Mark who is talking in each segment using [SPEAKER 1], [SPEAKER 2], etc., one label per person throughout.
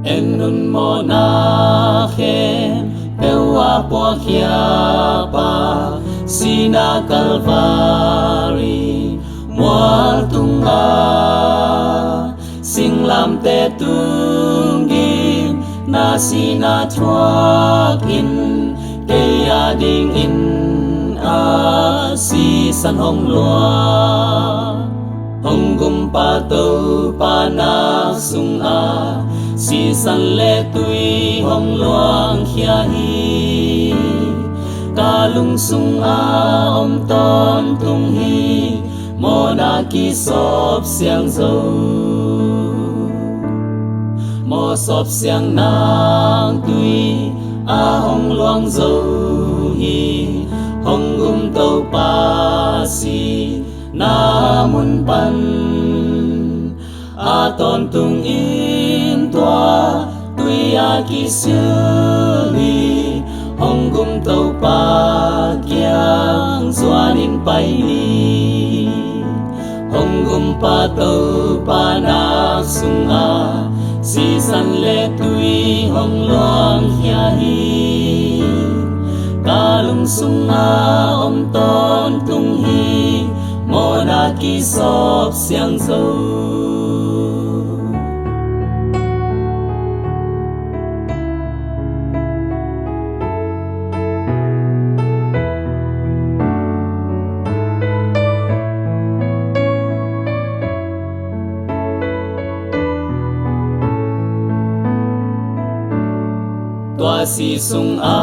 [SPEAKER 1] en nun mo na khem pewa po khia pa sina Calvary mual tunga sing lam te tungin na sina chuak in ke ding in a si san hong lua hong gum pa to pa na sung a si san le tui hong luang khia hi kalung sung a om ton tung hi mo na ki sop siang zo mo sop siang nang tui a hong luang zo hi hong gum to pa si na mun pan a ton tung in tua tui a ki siu li hong gum to pa kiang zuan in pai li hong gum pa to pa na sung a si san le tui hong luang hia hi kalung sung a om ton tung hi mo na ki sop siang zo tua si sung a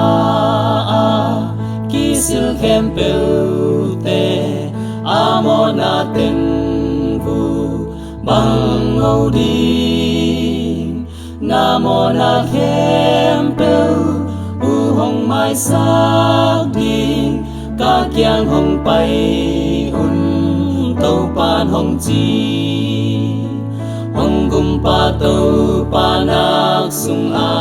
[SPEAKER 1] ki sil khem peu te a mo na tem vu bang ngâu đi na mo na khem peu u hong mai sak đi ka kiang hong pai un tâu pan hong chi hong gum pa tâu pa nak sung a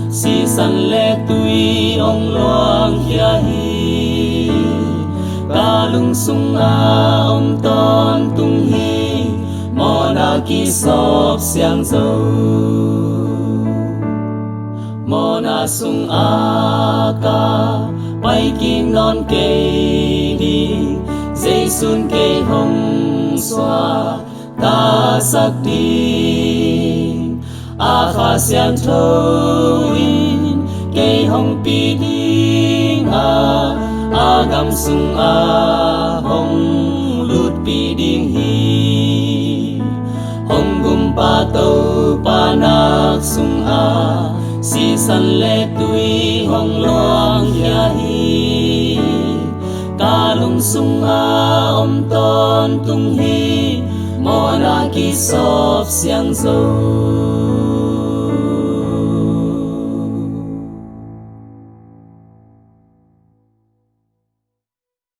[SPEAKER 1] si san le tui ong loang hia hi kalung sung a om ton tung hi mo na ki sop siang zo mo na sung a ka pai kim non ke đi dây sun ke hong xoa ta sắc đi a kha siang thâu in ke hong pi ding a gam sung a hong lut pi ding hi hong gum pa tâu pa nak sung a si san le tui hong loang hia hi kalung sung a om ton tung hi mo na ki sop siang zo